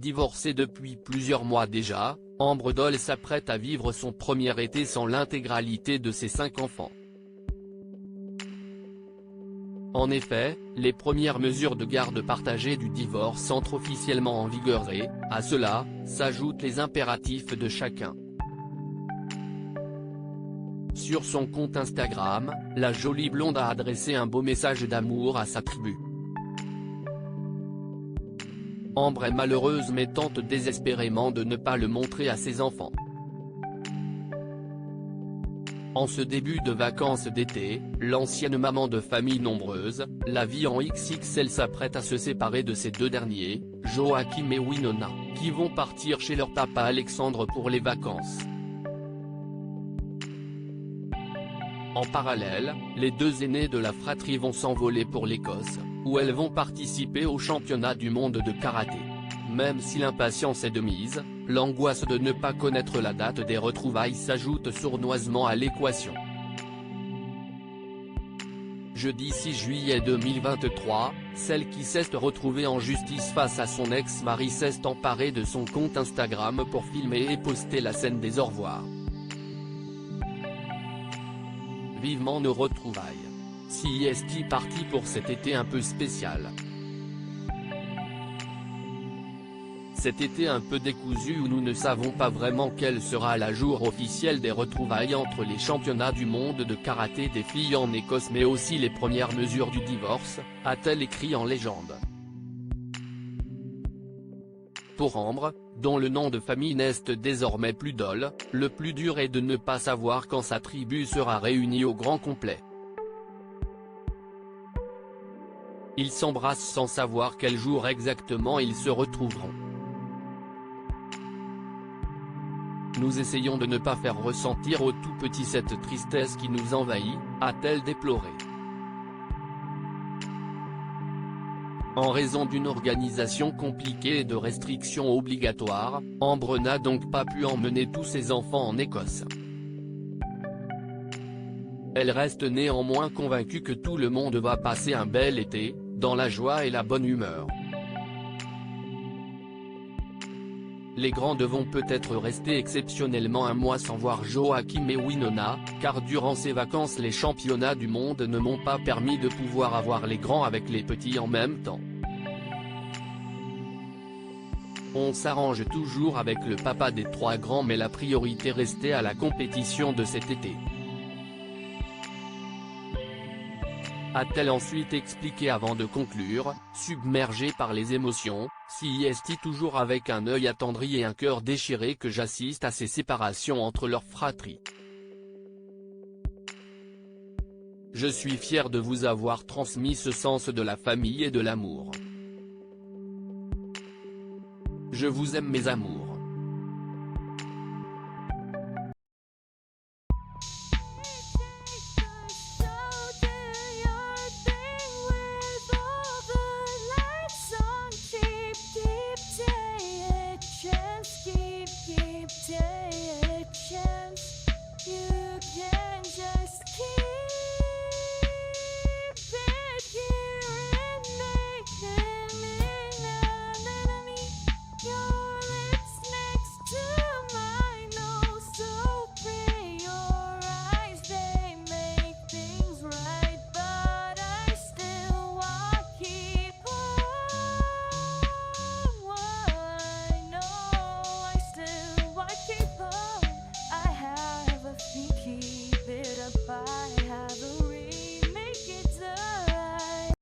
Divorcée depuis plusieurs mois déjà, Ambre Doll s'apprête à vivre son premier été sans l'intégralité de ses 5 enfants. En effet, les premières mesures de garde partagée du divorce entrent officiellement en vigueur et, à cela, s'ajoutent les impératifs de chacun. Sur son compte Instagram, la jolie blonde a adressé un beau message d'amour à sa tribu. Ambre est malheureuse mais tente désespérément de ne pas le montrer à ses enfants. En ce début de vacances d'été, l'ancienne maman de famille nombreuse, la vie en XXL s'apprête à se séparer de ces 2 derniers, Joachim et Winona, qui vont partir chez leur papa Alexandre pour les vacances. En parallèle, les 2 aînés de la fratrie vont s'envoler pour l'Écosse, où elles vont participer au championnat du monde de karaté. Même si l'impatience est de mise, l'angoisse de ne pas connaître la date des retrouvailles s'ajoute sournoisement à l'équation. Jeudi 6 juillet 2023, celle qui s'est retrouvée en justice face à son ex-mari s'est emparée de son compte Instagram pour filmer et poster la scène des au revoir. Vivement nos retrouvailles. Si est parti pour cet été un peu spécial. Cet été un peu décousu où nous ne savons pas vraiment quel sera la jour officiel des retrouvailles entre les championnats du monde de karaté des filles en Écosse mais aussi les premières mesures du divorce, a-t-elle écrit en légende. Pour Ambre, dont le nom de famille n'est désormais plus Doll, le plus dur est de ne pas savoir quand sa tribu sera réunie au grand complet. Ils s'embrassent sans savoir quel jour exactement ils se retrouveront. Nous essayons de ne pas faire ressentir au tout petit cette tristesse qui nous envahit, a-t-elle déploré. En raison d'une organisation compliquée et de restrictions obligatoires, Ambre n'a donc pas pu emmener tous ses enfants en Écosse. Elle reste néanmoins convaincue que tout le monde va passer un bel été, dans la joie et la bonne humeur. Les grands devront peut-être rester exceptionnellement un mois sans voir Joachim et Winona, car durant ces vacances les championnats du monde ne m'ont pas permis de pouvoir avoir les grands avec les petits en même temps. On s'arrange toujours avec le papa des 3 grands mais la priorité restait à la compétition de cet été. A-t-elle ensuite expliqué avant de conclure, submergée par les émotions, si est toujours avec un œil attendri et un cœur déchiré que j'assiste à ces séparations entre leurs fratries. Je suis fier de vous avoir transmis ce sens de la famille et de l'amour. Je vous aime mes amours.